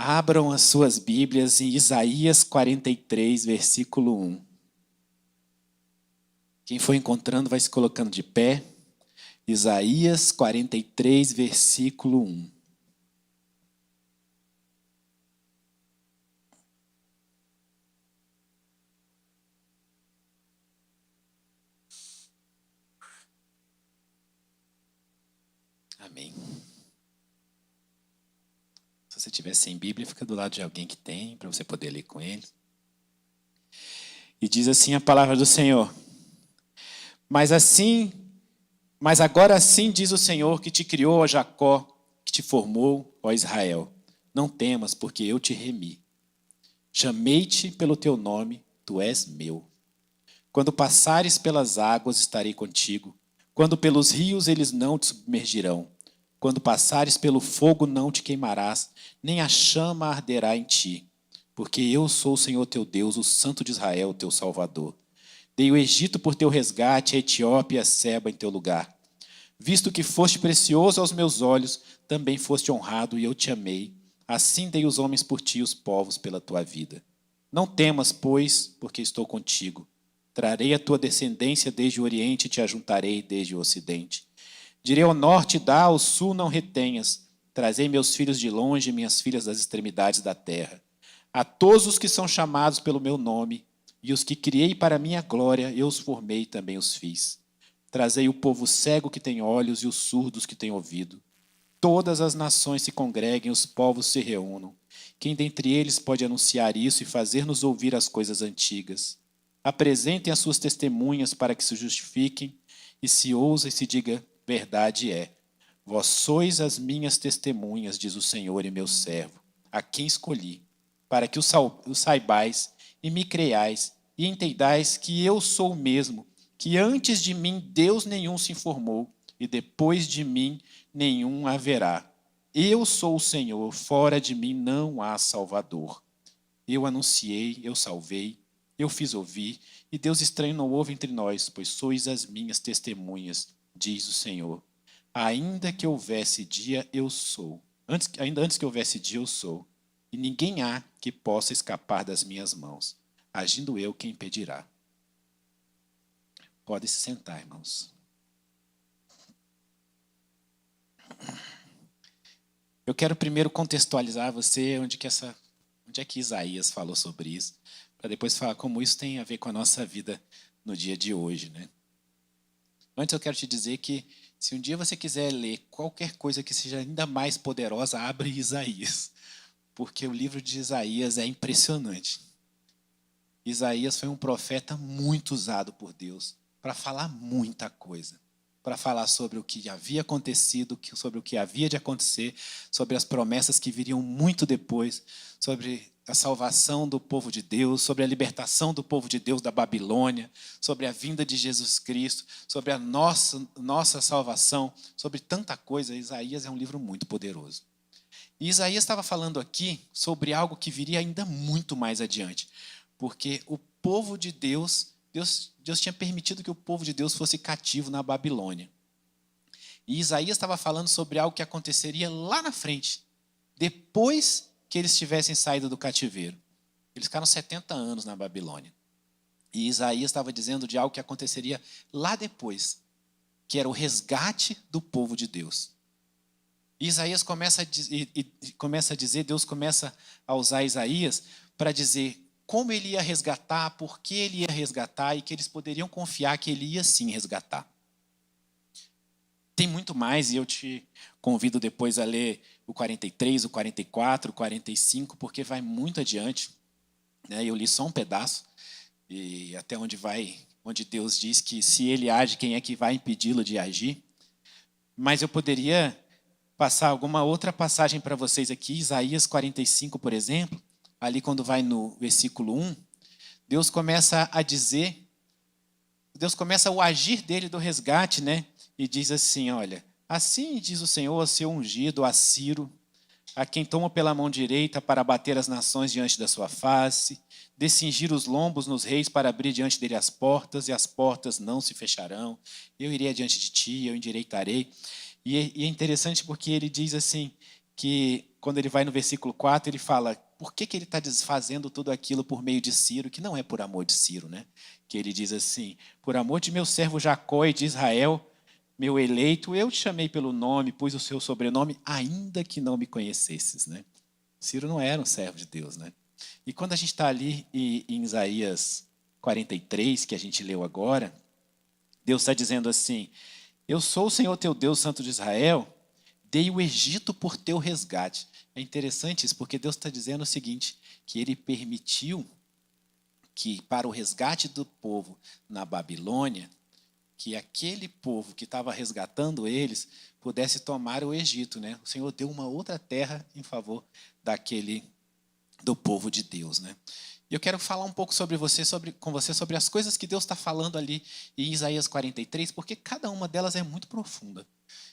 Abram as suas Bíblias em Isaías 43, versículo 1. Quem for encontrando vai se colocando de pé. Isaías 43, versículo 1. Amém. Se você tiver sem Bíblia, fica do lado de alguém que tem, para você poder ler com ele. E diz assim a palavra do Senhor. Mas agora assim diz o Senhor que te criou, ó Jacó, que te formou, ó Israel. Não temas, porque eu te remi. Chamei-te pelo teu nome, tu és meu. Quando passares pelas águas, estarei contigo. Quando pelos rios, eles não te submergirão. Quando passares pelo fogo, não te queimarás, nem a chama arderá em ti. Porque eu sou o Senhor teu Deus, o Santo de Israel, teu Salvador. Dei o Egito por teu resgate, a Etiópia e a Seba em teu lugar. Visto que foste precioso aos meus olhos, também foste honrado e eu te amei. Assim dei os homens por ti e os povos pela tua vida. Não temas, pois, porque estou contigo. Trarei a tua descendência desde o Oriente e te ajuntarei desde o Ocidente. Direi ao norte, dá, ao sul não retenhas. Trazei meus filhos de longe e minhas filhas das extremidades da terra. A todos os que são chamados pelo meu nome, e os que criei para minha glória, eu os formei e também os fiz. Trazei o povo cego que tem olhos e os surdos que têm ouvido. Todas as nações se congreguem, os povos se reúnam. Quem dentre eles pode anunciar isso e fazer-nos ouvir as coisas antigas? Apresentem as suas testemunhas para que se justifiquem, e se ousa e se diga, verdade é. Vós sois as minhas testemunhas, diz o Senhor e meu servo, a quem escolhi, para que o saibais e me creiais, e entendais que eu sou o mesmo, que antes de mim Deus nenhum se informou, e depois de mim nenhum haverá. Eu sou o Senhor, fora de mim não há Salvador. Eu anunciei, eu salvei, eu fiz ouvir, e Deus estranho não houve entre nós, pois sois as minhas testemunhas, diz o Senhor. Ainda que houvesse dia, eu sou. Ainda antes que houvesse dia, eu sou. E ninguém há que possa escapar das minhas mãos. Agindo eu, quem impedirá? Pode se sentar, irmãos. Eu quero primeiro contextualizar você onde é que Isaías falou sobre isso, para depois falar como isso tem a ver com a nossa vida no dia de hoje, né? Antes eu quero te dizer que se um dia você quiser ler qualquer coisa que seja ainda mais poderosa, abre Isaías, porque o livro de Isaías é impressionante. Isaías foi um profeta muito usado por Deus para falar muita coisa, para falar sobre o que havia acontecido, sobre o que havia de acontecer, sobre as promessas que viriam muito depois, sobre a salvação do povo de Deus, sobre a libertação do povo de Deus da Babilônia, sobre a vinda de Jesus Cristo, sobre a nossa salvação, sobre tanta coisa. Isaías é um livro muito poderoso. E Isaías estava falando aqui sobre algo que viria ainda muito mais adiante, porque o povo de Deus tinha permitido que o povo de Deus fosse cativo na Babilônia. E Isaías estava falando sobre algo que aconteceria lá na frente, depois que eles tivessem saído do cativeiro. Eles ficaram 70 anos na Babilônia. E Isaías estava dizendo de algo que aconteceria lá depois, que era o resgate do povo de Deus. E Isaías começa a dizer, Deus começa a usar Isaías para dizer como ele ia resgatar, por que ele ia resgatar e que eles poderiam confiar que ele ia sim resgatar. Tem muito mais e eu te convido depois a ler o 43, o 44, o 45, porque vai muito adiante. Né? Eu li só um pedaço, e até onde Deus diz que se ele age, quem é que vai impedi-lo de agir? Mas eu poderia passar alguma outra passagem para vocês aqui, Isaías 45, por exemplo, ali quando vai no versículo 1, Deus começa o agir dele do resgate, né? E diz assim, olha, assim diz o Senhor a seu ungido, a Ciro, a quem toma pela mão direita para bater as nações diante da sua face, de cingir os lombos nos reis para abrir diante dele as portas, e as portas não se fecharão. Eu irei adiante de ti, eu endireitarei. E é interessante porque ele diz assim, que quando ele vai no versículo 4, ele fala por que ele está desfazendo tudo aquilo por meio de Ciro, que não é por amor de Ciro, né? Que ele diz assim, por amor de meu servo Jacó e de Israel, meu eleito, eu te chamei pelo nome, pus o seu sobrenome, ainda que não me conhecesses, né? Ciro não era um servo de Deus, né? E quando a gente está ali em Isaías 43, que a gente leu agora, Deus está dizendo assim, eu sou o Senhor teu Deus, Santo de Israel, dei o Egito por teu resgate. É interessante isso, porque Deus está dizendo o seguinte, que ele permitiu que para o resgate do povo na Babilônia, que aquele povo que estava resgatando eles pudesse tomar o Egito, né? O Senhor deu uma outra terra em favor do povo de Deus, né? E eu quero falar um pouco com você sobre as coisas que Deus está falando ali em Isaías 43, porque cada uma delas é muito profunda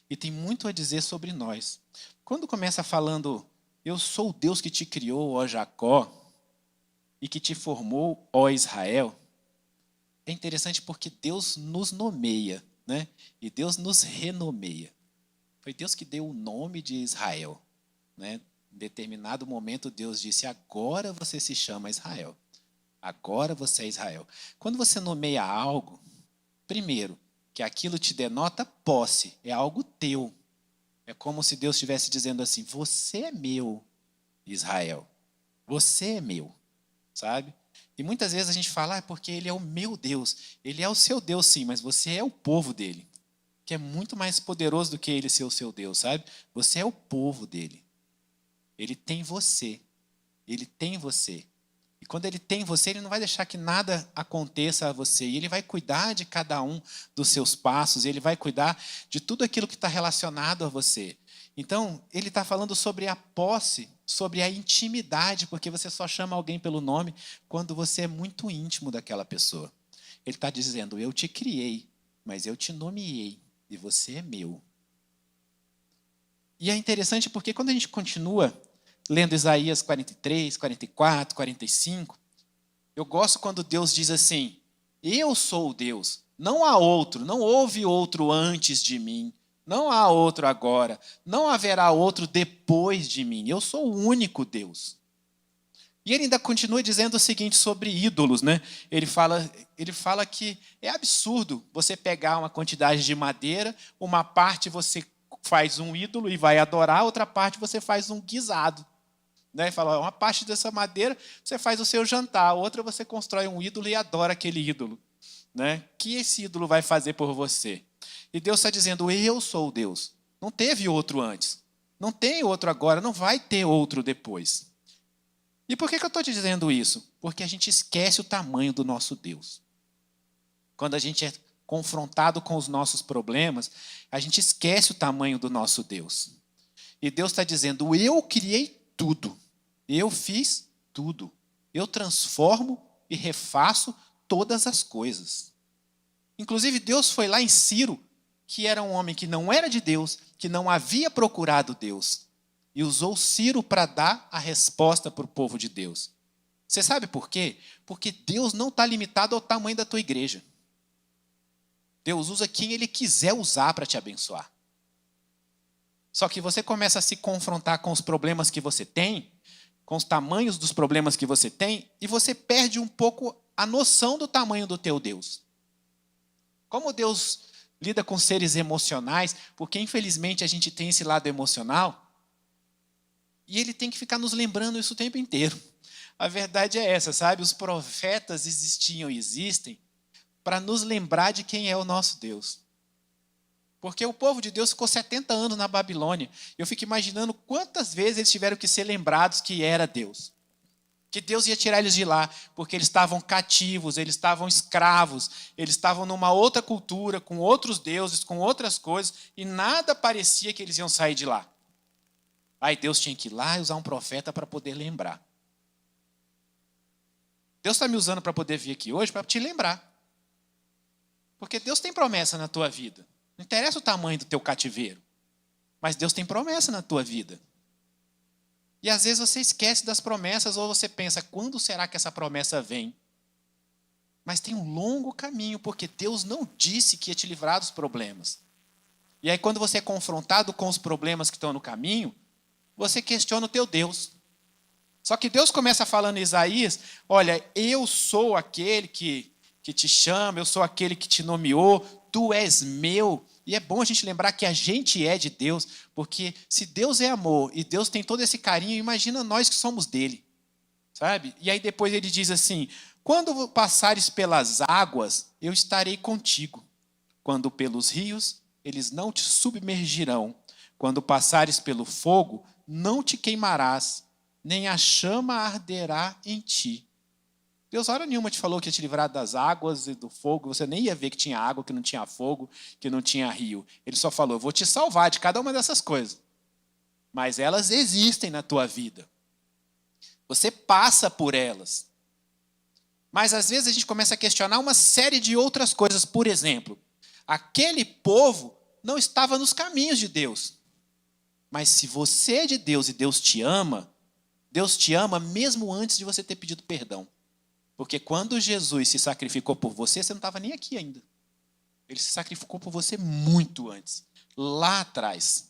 e tem muito a dizer sobre nós. Quando começa falando, eu sou o Deus que te criou, ó Jacó, e que te formou, ó Israel, é interessante porque Deus nos nomeia, né? E Deus nos renomeia. Foi Deus que deu o nome de Israel, né? Em determinado momento, Deus disse, agora você se chama Israel. Agora você é Israel. Quando você nomeia algo, primeiro, que aquilo te denota posse, é algo teu. É como se Deus estivesse dizendo assim, você é meu, Israel. Você é meu, sabe? E muitas vezes a gente fala, é porque ele é o meu Deus. Ele é o seu Deus, sim, mas você é o povo dele. Que é muito mais poderoso do que ele ser o seu Deus, sabe? Você é o povo dele. Ele tem você. Ele tem você. E quando ele tem você, ele não vai deixar que nada aconteça a você. E ele vai cuidar de cada um dos seus passos. E ele vai cuidar de tudo aquilo que está relacionado a você. Então, ele está falando sobre a posse, sobre a intimidade, porque você só chama alguém pelo nome quando você é muito íntimo daquela pessoa. Ele está dizendo, eu te criei, mas eu te nomeei, e você é meu. E é interessante porque quando a gente continua lendo Isaías 43, 44, 45, eu gosto quando Deus diz assim, eu sou o Deus, não há outro, não houve outro antes de mim, não há outro agora, não haverá outro depois de mim, eu sou o único Deus. E ele ainda continua dizendo o seguinte sobre ídolos, né? Ele fala que é absurdo você pegar uma quantidade de madeira, uma parte você faz um ídolo e vai adorar, outra parte você faz um guisado. Né? Ele fala, uma parte dessa madeira você faz o seu jantar, outra você constrói um ídolo e adora aquele ídolo. Né? O que esse ídolo vai fazer por você? E Deus está dizendo, eu sou Deus. Não teve outro antes. Não tem outro agora, não vai ter outro depois. E por que eu estou te dizendo isso? Porque a gente esquece o tamanho do nosso Deus. Quando a gente é confrontado com os nossos problemas, a gente esquece o tamanho do nosso Deus. E Deus está dizendo, eu criei tudo. Eu fiz tudo. Eu transformo e refaço todas as coisas. Inclusive, Deus foi lá em Ciro, que era um homem que não era de Deus, que não havia procurado Deus, e usou Ciro para dar a resposta para o povo de Deus. Você sabe por quê? Porque Deus não está limitado ao tamanho da tua igreja. Deus usa quem Ele quiser usar para te abençoar. Só que você começa a se confrontar com os problemas que você tem, com os tamanhos dos problemas que você tem, e você perde um pouco a noção do tamanho do teu Deus. Como Deus lida com seres emocionais, porque infelizmente a gente tem esse lado emocional, e Ele tem que ficar nos lembrando isso o tempo inteiro. A verdade é essa, sabe? Os profetas existiam e existem para nos lembrar de quem é o nosso Deus. Porque o povo de Deus ficou 70 anos na Babilônia. Eu fico imaginando quantas vezes eles tiveram que ser lembrados que era Deus. Que Deus ia tirar eles de lá, porque eles estavam cativos, eles estavam escravos, eles estavam numa outra cultura, com outros deuses, com outras coisas, e nada parecia que eles iam sair de lá. Aí Deus tinha que ir lá e usar um profeta para poder lembrar. Deus está me usando para poder vir aqui hoje para te lembrar. Porque Deus tem promessa na tua vida. Não interessa o tamanho do teu cativeiro, mas Deus tem promessa na tua vida. E às vezes você esquece das promessas ou você pensa, quando será que essa promessa vem? Mas tem um longo caminho, porque Deus não disse que ia te livrar dos problemas. E aí quando você é confrontado com os problemas que estão no caminho, você questiona o teu Deus. Só que Deus começa falando em Isaías, olha, eu sou aquele que te chama, eu sou aquele que te nomeou, tu és meu. E é bom a gente lembrar que a gente é de Deus, porque se Deus é amor e Deus tem todo esse carinho, imagina nós que somos dele, sabe? E aí depois ele diz assim, quando passares pelas águas, eu estarei contigo. Quando pelos rios, eles não te submergirão. Quando passares pelo fogo, não te queimarás, nem a chama arderá em ti. Deus, hora nenhuma, te falou que ia te livrar das águas e do fogo. Você nem ia ver que tinha água, que não tinha fogo, que não tinha rio. Ele só falou, eu vou te salvar de cada uma dessas coisas. Mas elas existem na tua vida. Você passa por elas. Mas às vezes a gente começa a questionar uma série de outras coisas. Por exemplo, aquele povo não estava nos caminhos de Deus. Mas se você é de Deus e Deus te ama mesmo antes de você ter pedido perdão. Porque quando Jesus se sacrificou por você, você não estava nem aqui ainda. Ele se sacrificou por você muito antes, lá atrás.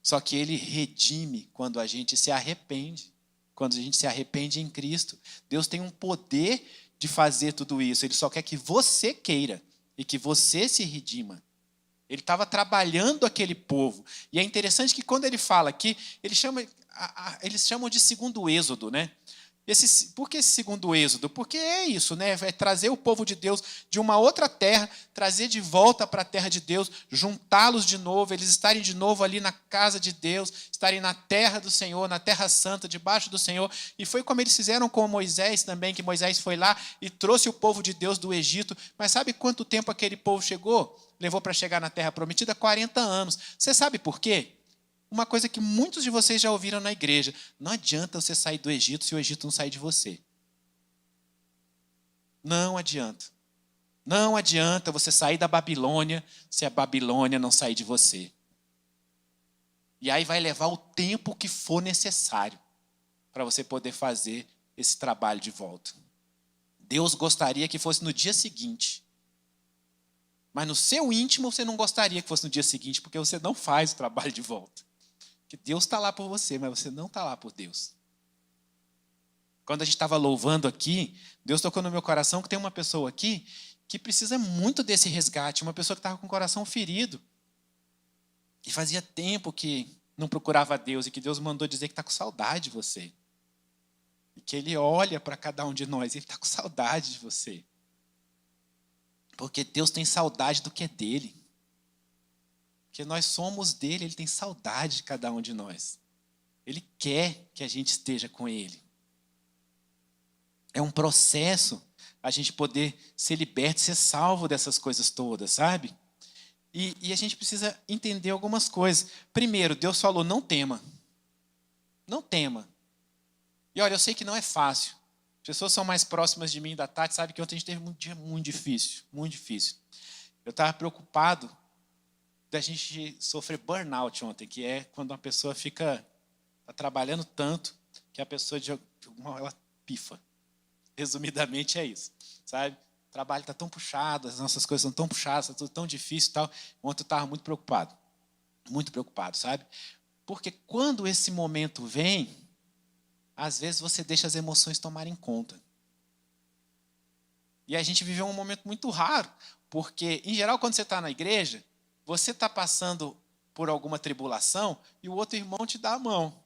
Só que ele redime quando a gente se arrepende. Quando a gente se arrepende em Cristo. Deus tem um poder de fazer tudo isso. Ele só quer que você queira e que você se redima. Ele estava trabalhando aquele povo. E é interessante que quando ele fala aqui, eles chamam de segundo êxodo, né? Por que esse segundo êxodo? Porque é isso, né? É trazer o povo de Deus de uma outra terra, trazer de volta para a terra de Deus, juntá-los de novo, eles estarem de novo ali na casa de Deus, estarem na terra do Senhor, na terra santa, debaixo do Senhor. E foi como eles fizeram com Moisés também, que Moisés foi lá e trouxe o povo de Deus do Egito. Mas sabe quanto tempo aquele povo levou para chegar na terra prometida? 40 anos. Você sabe por quê? Uma coisa que muitos de vocês já ouviram na igreja. Não adianta você sair do Egito se o Egito não sair de você. Não adianta. Não adianta você sair da Babilônia se a Babilônia não sair de você. E aí vai levar o tempo que for necessário para você poder fazer esse trabalho de volta. Deus gostaria que fosse no dia seguinte. Mas no seu íntimo você não gostaria que fosse no dia seguinte, porque você não faz o trabalho de volta. Que Deus está lá por você, mas você não está lá por Deus. Quando a gente estava louvando aqui, Deus tocou no meu coração que tem uma pessoa aqui que precisa muito desse resgate, uma pessoa que estava com o coração ferido. E fazia tempo que não procurava Deus e que Deus mandou dizer que está com saudade de você. E que Ele olha para cada um de nós e Ele está com saudade de você. Porque Deus tem saudade do que é dele. Porque nós somos dele, ele tem saudade de cada um de nós. Ele quer que a gente esteja com ele. É um processo a gente poder ser liberto, ser salvo dessas coisas todas, sabe? E a gente precisa entender algumas coisas. Primeiro, Deus falou, não tema. Não tema. E olha, eu sei que não é fácil. As pessoas são mais próximas de mim da Tati, sabe que ontem a gente teve um dia muito difícil, muito difícil. Eu estava preocupado da gente sofrer burnout ontem, que é quando uma pessoa tá trabalhando tanto que a pessoa ela pifa. Resumidamente é isso, sabe? O trabalho está tão puxado, as nossas coisas estão tão puxadas, está tudo tão difícil e tal. Ontem eu estava muito preocupado, sabe? Porque quando esse momento vem, às vezes você deixa as emoções tomarem conta. E a gente viveu um momento muito raro, porque, em geral, quando você está na igreja, você está passando por alguma tribulação e o outro irmão te dá a mão.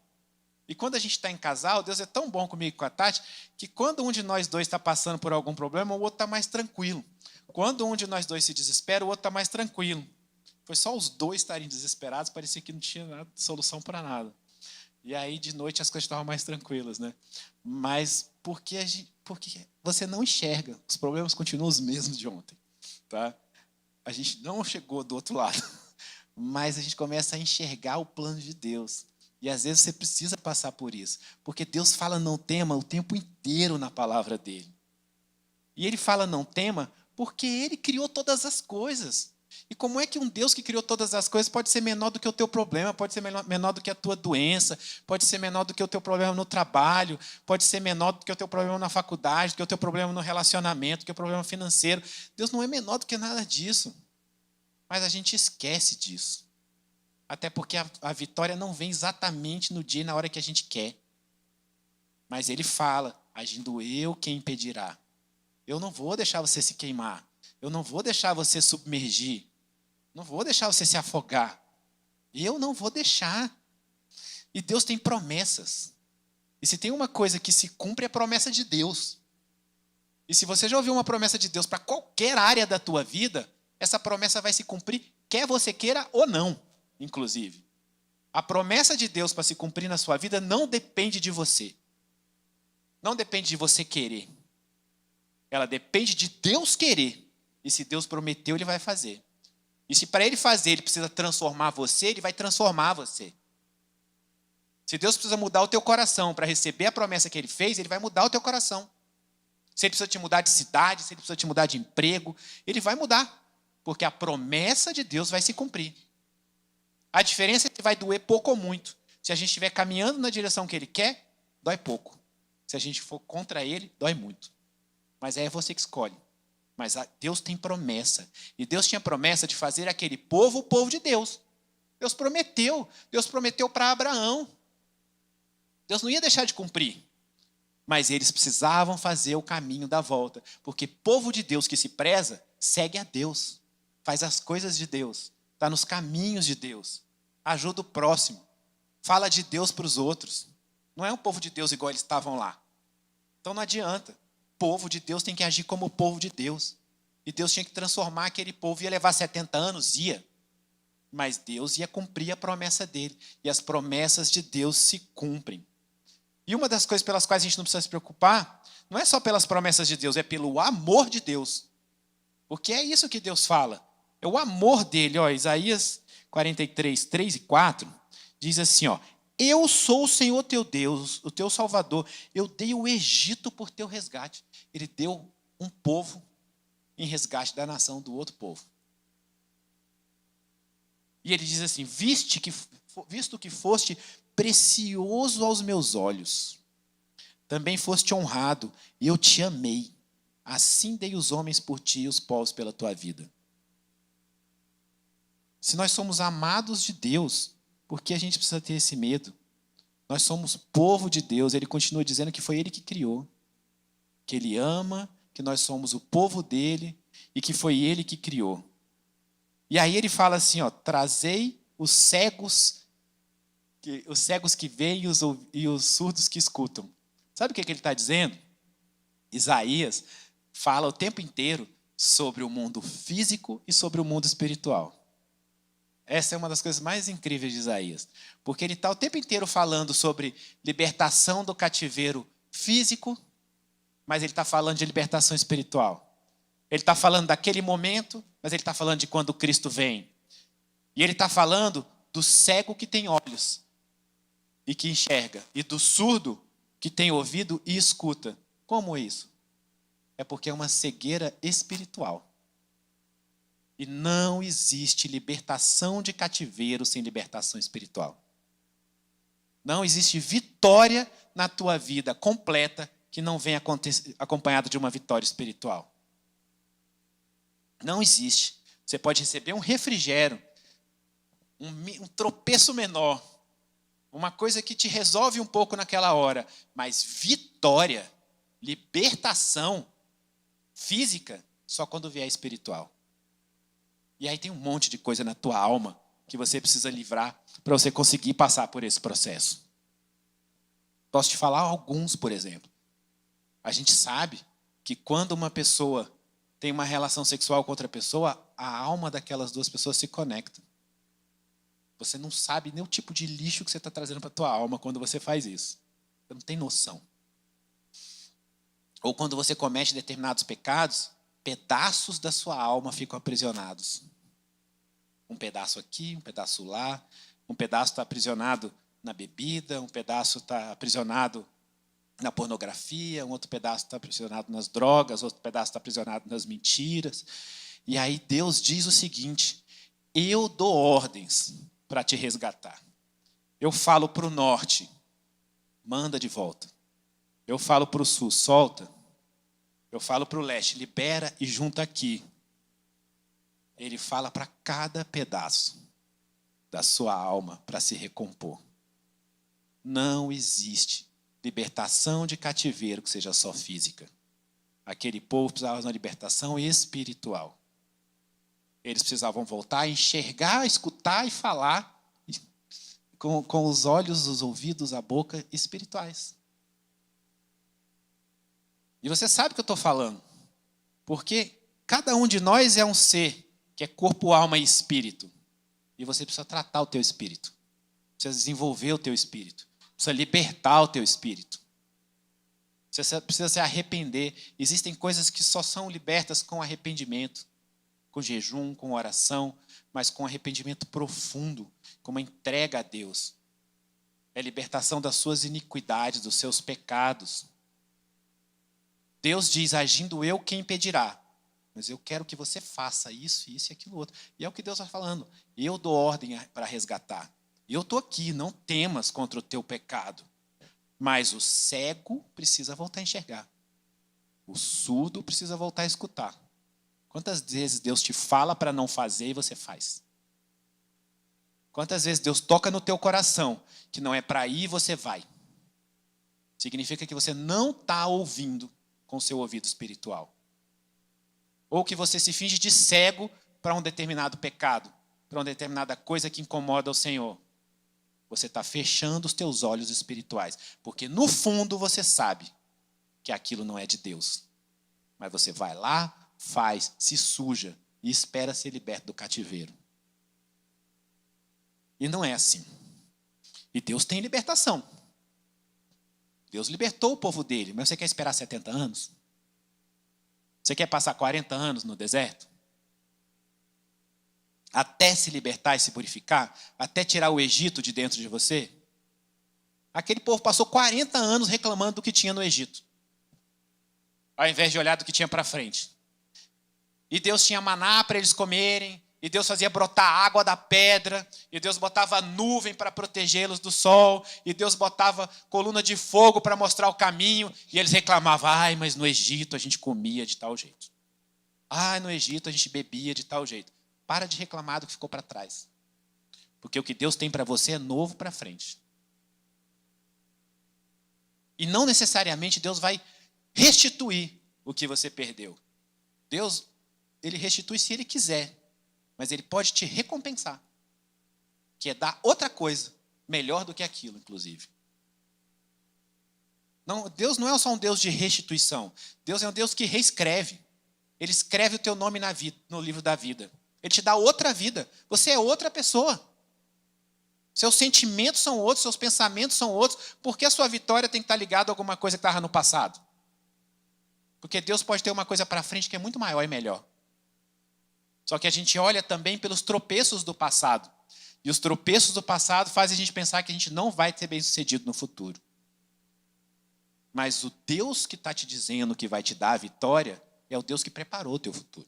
E quando a gente está em casal, Deus é tão bom comigo e com a Tati, que quando um de nós dois está passando por algum problema, o outro está mais tranquilo. Quando um de nós dois se desespera, o outro está mais tranquilo. Foi só os dois estarem desesperados, parecia que não tinha solução para nada. E aí, de noite, as coisas estavam mais tranquilas, né? Mas porque você não enxerga, os problemas continuam os mesmos de ontem, tá? A gente não chegou do outro lado, mas a gente começa a enxergar o plano de Deus. E às vezes você precisa passar por isso, porque Deus fala não tema o tempo inteiro na palavra dele. E ele fala não tema porque ele criou todas as coisas. E como é que um Deus que criou todas as coisas pode ser menor do que o teu problema, pode ser menor do que a tua doença, pode ser menor do que o teu problema no trabalho, pode ser menor do que o teu problema na faculdade, do que o teu problema no relacionamento, do que o problema financeiro. Deus não é menor do que nada disso. Mas a gente esquece disso. Até porque a vitória não vem exatamente no dia e na hora que a gente quer. Mas ele fala, agindo eu, quem impedirá? Eu não vou deixar você se queimar. Eu não vou deixar você submergir. Não vou deixar você se afogar. Eu não vou deixar. E Deus tem promessas. E se tem uma coisa que se cumpre, é a promessa de Deus. E se você já ouviu uma promessa de Deus para qualquer área da tua vida, essa promessa vai se cumprir, quer você queira ou não, inclusive. A promessa de Deus para se cumprir na sua vida não depende de você. Não depende de você querer. Ela depende de Deus querer. E se Deus prometeu, Ele vai fazer. E se para Ele fazer, Ele precisa transformar você, Ele vai transformar você. Se Deus precisa mudar o teu coração para receber a promessa que Ele fez, Ele vai mudar o teu coração. Se Ele precisa te mudar de cidade, se Ele precisa te mudar de emprego, Ele vai mudar. Porque a promessa de Deus vai se cumprir. A diferença é que vai doer pouco ou muito. Se a gente estiver caminhando na direção que Ele quer, dói pouco. Se a gente for contra Ele, dói muito. Mas aí é você que escolhe. Mas Deus tem promessa. E Deus tinha promessa de fazer aquele povo o povo de Deus. Deus prometeu. Deus prometeu para Abraão. Deus não ia deixar de cumprir. Mas eles precisavam fazer o caminho da volta. Porque povo de Deus que se preza, segue a Deus. Faz as coisas de Deus. Está nos caminhos de Deus. Ajuda o próximo. Fala de Deus para os outros. Não é um povo de Deus igual eles estavam lá. Então não adianta. O povo de Deus tem que agir como o povo de Deus. E Deus tinha que transformar aquele povo. Ia levar 70 anos? Ia. Mas Deus ia cumprir a promessa dele. E as promessas de Deus se cumprem. E uma das coisas pelas quais a gente não precisa se preocupar, não é só pelas promessas de Deus, é pelo amor de Deus. Porque é isso que Deus fala. É o amor dele. Ó, Isaías 43, 3 e 4, diz assim, ó, eu sou o Senhor teu Deus, o teu Salvador. Eu dei o Egito por teu resgate. Ele deu um povo em resgate da nação do outro povo. E ele diz assim, visto que foste precioso aos meus olhos, também foste honrado, e eu te amei. Assim dei os homens por ti e os povos pela tua vida. Se nós somos amados de Deus, por que a gente precisa ter esse medo? Nós somos povo de Deus. Ele continua dizendo que foi Ele que criou, que Ele ama, que nós somos o povo dEle e que foi Ele que criou. E aí ele fala assim, ó, trazei os cegos que veem e os surdos que escutam. Sabe o que ele está dizendo? Isaías fala o tempo inteiro sobre o mundo físico e sobre o mundo espiritual. Essa é uma das coisas mais incríveis de Isaías. Porque ele está o tempo inteiro falando sobre libertação do cativeiro físico, mas ele está falando de libertação espiritual. Ele está falando daquele momento, mas ele está falando de quando Cristo vem. E ele está falando do cego que tem olhos e que enxerga, e do surdo que tem ouvido e escuta. Como isso? É porque é uma cegueira espiritual. E não existe libertação de cativeiro sem libertação espiritual. Não existe vitória na tua vida completa que não venha acompanhada de uma vitória espiritual. Não existe. Você pode receber um refrigério, um tropeço menor, uma coisa que te resolve um pouco naquela hora, mas vitória, libertação física, só quando vier espiritual. E aí tem um monte de coisa na tua alma que você precisa livrar para você conseguir passar por esse processo. Posso te falar alguns, por exemplo. A gente sabe que quando uma pessoa tem uma relação sexual com outra pessoa, a alma daquelas duas pessoas se conecta. Você não sabe nem o tipo de lixo que você está trazendo para a tua alma quando você faz isso. Você não tem noção. Ou quando você comete determinados pecados, pedaços da sua alma ficam aprisionados. Um pedaço aqui, um pedaço lá, um pedaço está aprisionado na bebida, um pedaço está aprisionado na pornografia, um outro pedaço está aprisionado nas drogas, outro pedaço está aprisionado nas mentiras. E aí Deus diz o seguinte, eu dou ordens para te resgatar. Eu falo para o norte, manda de volta. Eu falo para o sul, solta. Eu falo para o leste, libera e junta aqui. Ele fala para cada pedaço da sua alma para se recompor. Não existe libertação de cativeiro que seja só física. Aquele povo precisava de uma libertação espiritual. Eles precisavam voltar a enxergar, escutar e falar com os olhos, os ouvidos, a boca espirituais. E você sabe o que eu estou falando. Porque cada um de nós é um ser que é corpo, alma e espírito. E você precisa tratar o teu espírito. Precisa desenvolver o teu espírito. Precisa libertar o teu espírito. Você precisa se arrepender. Existem coisas que só são libertas com arrependimento. Com jejum, com oração, mas com arrependimento profundo, com uma entrega a Deus. É libertação das suas iniquidades, dos seus pecados. Deus diz, agindo eu, quem impedirá? Mas eu quero que você faça isso, isso e aquilo outro. E é o que Deus está falando. Eu dou ordem para resgatar. Eu estou aqui, não temas contra o teu pecado. Mas o cego precisa voltar a enxergar. O surdo precisa voltar a escutar. Quantas vezes Deus te fala para não fazer e você faz? Quantas vezes Deus toca no teu coração que não é para ir e você vai? Significa que você não está ouvindo com o seu ouvido espiritual. Ou que você se finge de cego para um determinado pecado, para uma determinada coisa que incomoda o Senhor. Você está fechando os teus olhos espirituais. Porque no fundo você sabe que aquilo não é de Deus. Mas você vai lá, faz, se suja e espera ser liberto do cativeiro. E não é assim. E Deus tem libertação. Deus libertou o povo dele, mas você quer esperar 70 anos? Você quer passar 40 anos no deserto? Até se libertar e se purificar? Até tirar o Egito de dentro de você? Aquele povo passou 40 anos reclamando do que tinha no Egito, ao invés de olhar do que tinha para frente. E Deus tinha maná para eles comerem, e Deus fazia brotar água da pedra, e Deus botava nuvem para protegê-los do sol, e Deus botava coluna de fogo para mostrar o caminho, e eles reclamavam, ai, mas no Egito a gente comia de tal jeito. Ai, no Egito a gente bebia de tal jeito. Para de reclamar do que ficou para trás. Porque o que Deus tem para você é novo para frente. E não necessariamente Deus vai restituir o que você perdeu. Deus, ele restitui se ele quiser. Mas ele pode te recompensar. Que é dar outra coisa, melhor do que aquilo, inclusive. Não, Deus não é só um Deus de restituição. Deus é um Deus que reescreve. Ele escreve o teu nome no livro da vida. Ele te dá outra vida. Você é outra pessoa. Seus sentimentos são outros, seus pensamentos são outros. Por que a sua vitória tem que estar ligada a alguma coisa que estava no passado? Porque Deus pode ter uma coisa para frente que é muito maior e melhor. Só que a gente olha também pelos tropeços do passado. E os tropeços do passado fazem a gente pensar que a gente não vai ser bem-sucedido no futuro. Mas o Deus que está te dizendo que vai te dar a vitória é o Deus que preparou o teu futuro.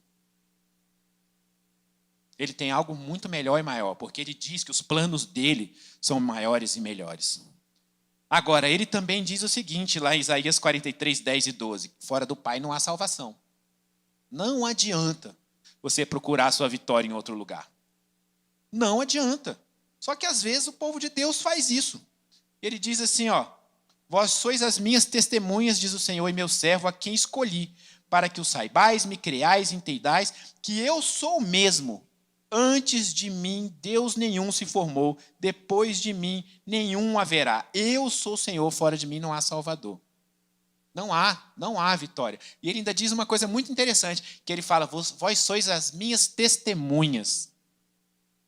Ele tem algo muito melhor e maior, porque ele diz que os planos dele são maiores e melhores. Agora, ele também diz o seguinte, lá em Isaías 43, 10 e 12, fora do Pai não há salvação. Não adianta você procurar a sua vitória em outro lugar. Não adianta. Só que às vezes o povo de Deus faz isso. Ele diz assim, vós sois as minhas testemunhas, diz o Senhor, e meu servo, a quem escolhi, para que o saibais, me creais, entendais, que eu sou o mesmo. Antes de mim, Deus nenhum se formou, depois de mim, nenhum haverá. Eu sou o Senhor, fora de mim não há Salvador. Não há vitória. E ele ainda diz uma coisa muito interessante, que ele fala, vós sois as minhas testemunhas.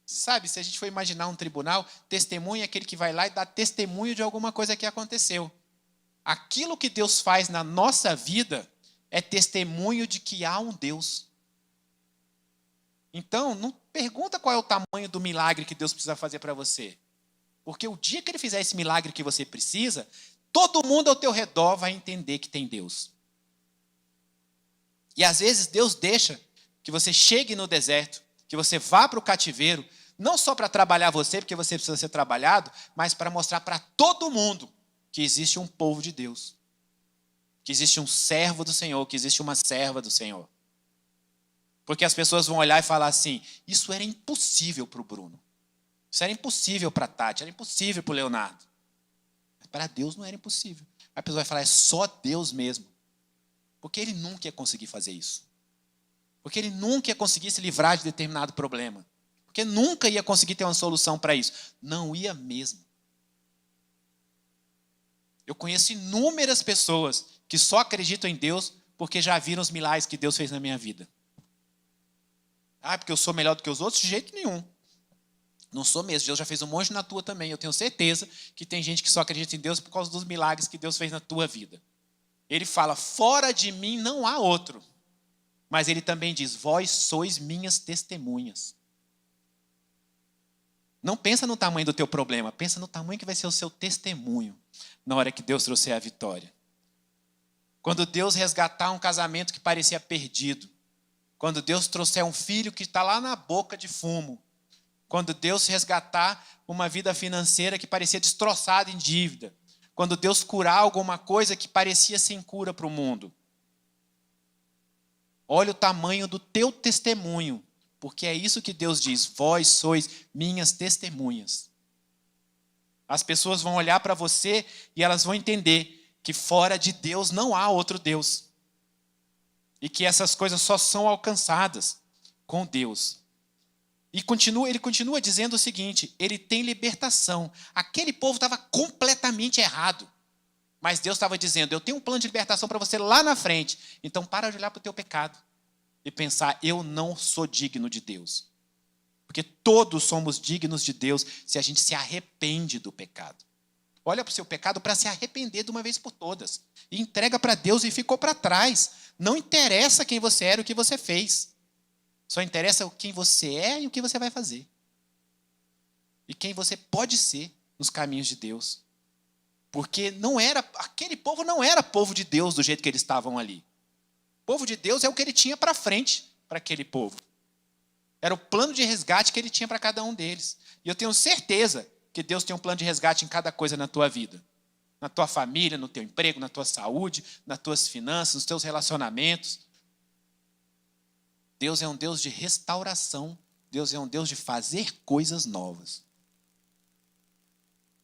Sabe, se a gente for imaginar um tribunal, testemunha é aquele que vai lá e dá testemunho de alguma coisa que aconteceu. Aquilo que Deus faz na nossa vida é testemunho de que há um Deus. Então, não pergunta qual é o tamanho do milagre que Deus precisa fazer para você. Porque o dia que ele fizer esse milagre que você precisa, todo mundo ao teu redor vai entender que tem Deus. E às vezes Deus deixa que você chegue no deserto, que você vá para o cativeiro, não só para trabalhar você, porque você precisa ser trabalhado, mas para mostrar para todo mundo que existe um povo de Deus. Que existe um servo do Senhor, que existe uma serva do Senhor. Porque as pessoas vão olhar e falar assim, isso era impossível para o Bruno. Isso era impossível para a Tati, era impossível para o Leonardo. Mas para Deus não era impossível. A pessoa vai falar, é só Deus mesmo. Porque ele nunca ia conseguir fazer isso. Porque ele nunca ia conseguir se livrar de determinado problema. Porque nunca ia conseguir ter uma solução para isso. Não ia mesmo. Eu conheço inúmeras pessoas que só acreditam em Deus porque já viram os milagres que Deus fez na minha vida. Ah, porque eu sou melhor do que os outros? De jeito nenhum. Não sou mesmo. Deus já fez um monte na tua também. Eu tenho certeza que tem gente que só acredita em Deus por causa dos milagres que Deus fez na tua vida. Ele fala, fora de mim não há outro. Mas ele também diz, vós sois minhas testemunhas. Não pensa no tamanho do teu problema, pensa no tamanho que vai ser o seu testemunho na hora que Deus trouxer a vitória. Quando Deus resgatar um casamento que parecia perdido, quando Deus trouxer um filho que está lá na boca de fumo, quando Deus resgatar uma vida financeira que parecia destroçada em dívida, quando Deus curar alguma coisa que parecia sem cura para o mundo. Olha o tamanho do teu testemunho, porque é isso que Deus diz, vós sois minhas testemunhas. As pessoas vão olhar para você e elas vão entender que fora de Deus não há outro Deus. E que essas coisas só são alcançadas com Deus. E ele continua dizendo o seguinte, ele tem libertação. Aquele povo estava completamente errado. Mas Deus estava dizendo, eu tenho um plano de libertação para você lá na frente. Então para de olhar para o teu pecado e pensar, eu não sou digno de Deus. Porque todos somos dignos de Deus se a gente se arrepende do pecado. Olha para o seu pecado para se arrepender de uma vez por todas. E entrega para Deus e ficou para trás. Não interessa quem você era e o que você fez. Só interessa quem você é e o que você vai fazer. E quem você pode ser nos caminhos de Deus. Porque aquele povo não era povo de Deus do jeito que eles estavam ali. O povo de Deus é o que ele tinha para frente para aquele povo. Era o plano de resgate que ele tinha para cada um deles. E eu tenho certeza que Deus tem um plano de resgate em cada coisa na tua vida. Na tua família, no teu emprego, na tua saúde, nas tuas finanças, nos teus relacionamentos. Deus é um Deus de restauração. Deus é um Deus de fazer coisas novas.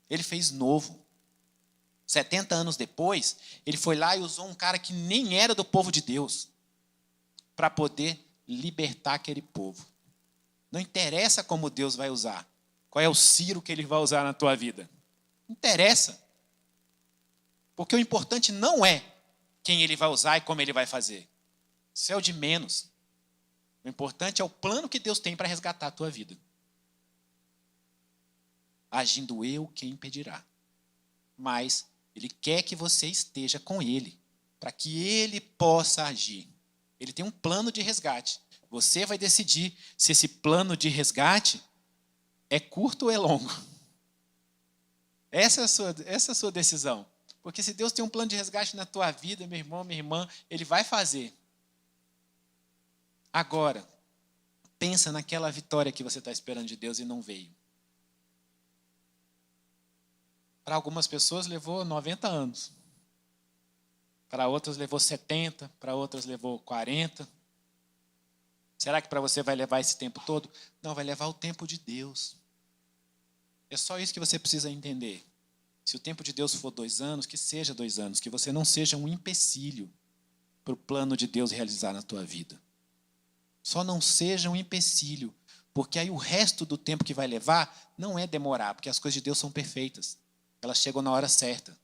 Ele fez novo. 70 anos depois, ele foi lá e usou um cara que nem era do povo de Deus para poder libertar aquele povo. Não interessa como Deus vai usar. Qual é o Ciro que ele vai usar na tua vida? Não interessa. Porque o importante não é quem ele vai usar e como ele vai fazer. Isso é o de menos. O importante é o plano que Deus tem para resgatar a tua vida. Agindo eu, quem impedirá? Mas ele quer que você esteja com ele, para que ele possa agir. Ele tem um plano de resgate. Você vai decidir se esse plano de resgate é curto ou é longo. Essa é a sua decisão. Porque se Deus tem um plano de resgate na tua vida, meu irmão, minha irmã, ele vai fazer. Agora, pensa naquela vitória que você está esperando de Deus e não veio. Para algumas pessoas levou 90 anos. Para outras levou 70, para outras levou 40. Será que para você vai levar esse tempo todo? Não, vai levar o tempo de Deus. É só isso que você precisa entender. Se o tempo de Deus for 2 anos, que seja 2 anos, que você não seja um empecilho para o plano de Deus realizar na tua vida. Só não seja um empecilho, porque aí o resto do tempo que vai levar não é demorar, porque as coisas de Deus são perfeitas. Elas chegam na hora certa.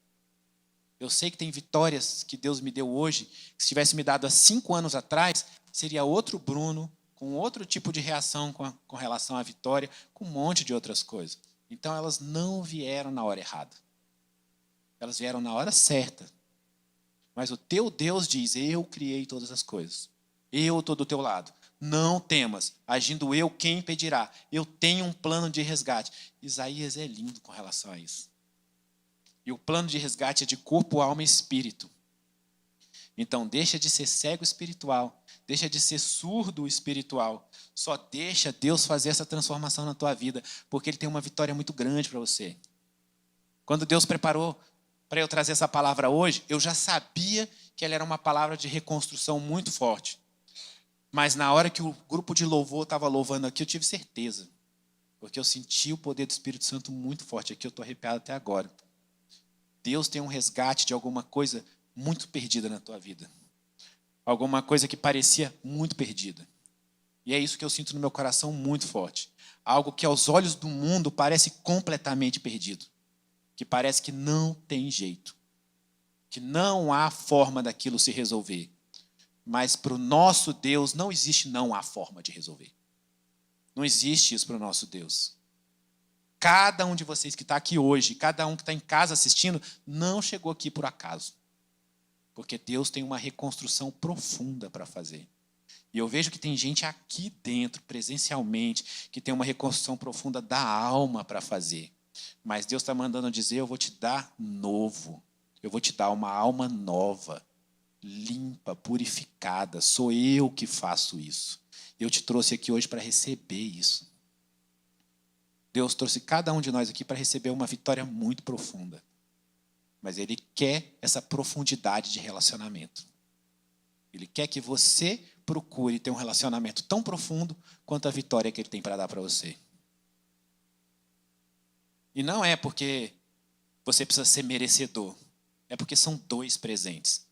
Eu sei que tem vitórias que Deus me deu hoje, que se tivesse me dado há 5 anos atrás, seria outro Bruno, com outro tipo de reação com relação à vitória, com um monte de outras coisas. Então elas não vieram na hora errada. Elas vieram na hora certa. Mas o teu Deus diz, eu criei todas as coisas. Eu estou do teu lado. Não temas, agindo eu, quem impedirá? Eu tenho um plano de resgate. Isaías é lindo com relação a isso. E o plano de resgate é de corpo, alma e espírito. Então, deixa de ser cego espiritual. Deixa de ser surdo espiritual. Só deixa Deus fazer essa transformação na tua vida, porque Ele tem uma vitória muito grande para você. Quando Deus preparou para eu trazer essa palavra hoje, eu já sabia que ela era uma palavra de reconstrução muito forte. Mas na hora que o grupo de louvor estava louvando aqui, eu tive certeza. Porque eu senti o poder do Espírito Santo muito forte aqui, eu estou arrepiado até agora. Deus tem um resgate de alguma coisa muito perdida na tua vida. Alguma coisa que parecia muito perdida. E é isso que eu sinto no meu coração muito forte. Algo que aos olhos do mundo parece completamente perdido. Que parece que não tem jeito. Que não há forma daquilo se resolver. Mas para o nosso Deus não existe não há forma de resolver. Não existe isso para o nosso Deus. Cada um de vocês que está aqui hoje, cada um que está em casa assistindo, não chegou aqui por acaso. Porque Deus tem uma reconstrução profunda para fazer. E eu vejo que tem gente aqui dentro, presencialmente, que tem uma reconstrução profunda da alma para fazer. Mas Deus está mandando dizer, eu vou te dar novo. Eu vou te dar uma alma nova, limpa, purificada. Sou eu que faço isso. Eu te trouxe aqui hoje para receber isso. Deus trouxe cada um de nós aqui para receber uma vitória muito profunda. Mas Ele quer essa profundidade de relacionamento. Ele quer que você procure ter um relacionamento tão profundo quanto a vitória que Ele tem para dar para você. E não é porque você precisa ser merecedor. É porque são dois presentes.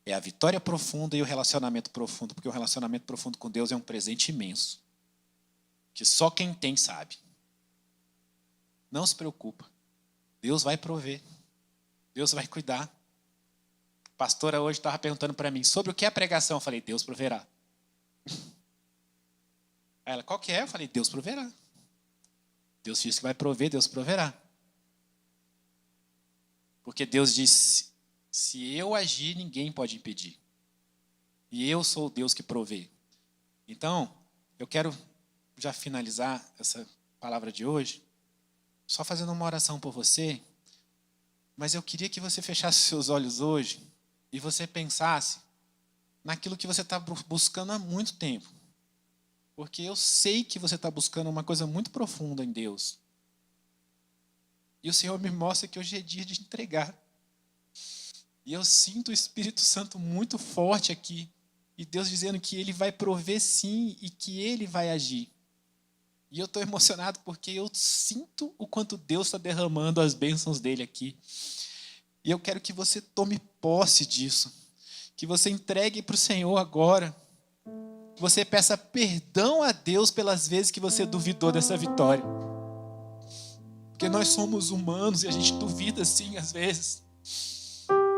É a vitória profunda e o relacionamento profundo. Porque o relacionamento profundo com Deus é um presente imenso. Que só quem tem sabe. Não se preocupa. Deus vai prover. Deus vai cuidar. A pastora hoje estava perguntando para mim sobre o que é a pregação. Eu falei, Deus proverá. Aí ela, qual que é? Eu falei, Deus proverá. Deus disse que vai prover, Deus proverá. Porque Deus disse, se eu agir, ninguém pode impedir. E eu sou o Deus que provê. Então, eu quero já finalizar essa palavra de hoje, só fazendo uma oração por você, mas eu queria que você fechasse seus olhos hoje e você pensasse naquilo que você está buscando há muito tempo. Porque eu sei que você está buscando uma coisa muito profunda em Deus. E o Senhor me mostra que hoje é dia de entregar. E eu sinto o Espírito Santo muito forte aqui. E Deus dizendo que Ele vai prover sim e que Ele vai agir. E eu estou emocionado porque eu sinto o quanto Deus está derramando as bênçãos dEle aqui. E eu quero que você tome posse disso. Que você entregue para o Senhor agora. Que você peça perdão a Deus pelas vezes que você duvidou dessa vitória. Porque nós somos humanos e a gente duvida sim às vezes.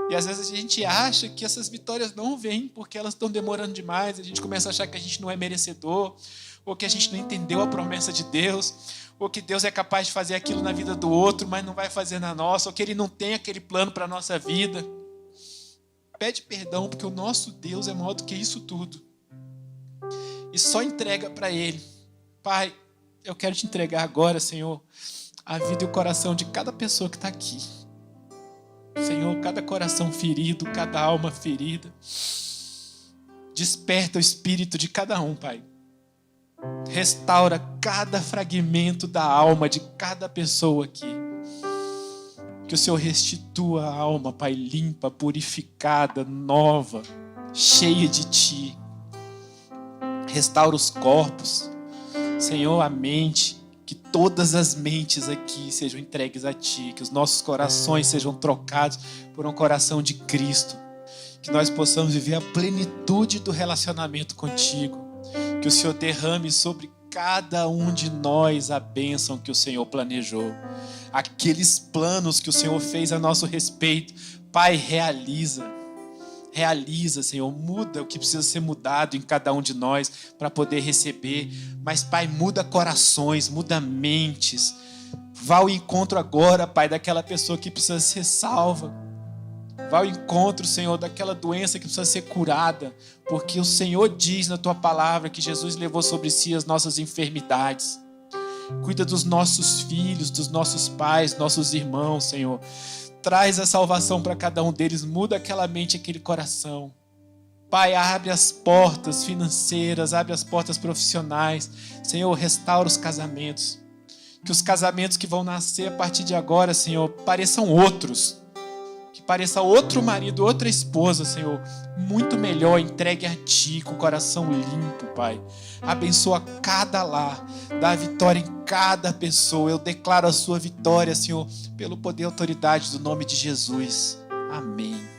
E às vezes a gente acha que essas vitórias não vêm porque elas estão demorando demais. A gente começa a achar que a gente não é merecedor, ou que a gente não entendeu a promessa de Deus, ou que Deus é capaz de fazer aquilo na vida do outro, mas não vai fazer na nossa, ou que Ele não tem aquele plano para a nossa vida. Pede perdão, porque o nosso Deus é maior do que isso tudo. E só entrega para Ele. Pai, eu quero te entregar agora, Senhor, a vida e o coração de cada pessoa que está aqui. Senhor, cada coração ferido, cada alma ferida. Desperta o espírito de cada um, Pai. Restaura cada fragmento da alma de cada pessoa aqui. Que o Senhor restitua a alma, Pai, limpa, purificada, nova, cheia de Ti. Restaura os corpos. Senhor, a mente. Que todas as mentes aqui sejam entregues a Ti. Que os nossos corações sejam trocados por um coração de Cristo. Que nós possamos viver a plenitude do relacionamento contigo. Que o Senhor derrame sobre cada um de nós a bênção que o Senhor planejou. Aqueles planos que o Senhor fez a nosso respeito. Pai, realiza. Realiza, Senhor, muda o que precisa ser mudado em cada um de nós para poder receber. Mas, Pai, muda corações, muda mentes. Vá ao encontro agora, Pai, daquela pessoa que precisa ser salva. Vá ao encontro, Senhor, daquela doença que precisa ser curada. Porque o Senhor diz na Tua palavra que Jesus levou sobre si as nossas enfermidades. Cuida dos nossos filhos, dos nossos pais, nossos irmãos, Senhor. Traz a salvação para cada um deles. Muda aquela mente, aquele coração. Pai, abre as portas financeiras, abre as portas profissionais. Senhor, restaura os casamentos. Que os casamentos que vão nascer a partir de agora, Senhor, pareçam outros. Que pareça outro marido, outra esposa, Senhor, muito melhor, entregue a Ti, com o coração limpo, Pai. Abençoa cada lar, dá vitória em cada pessoa. Eu declaro a Sua vitória, Senhor, pelo poder e autoridade do nome de Jesus. Amém.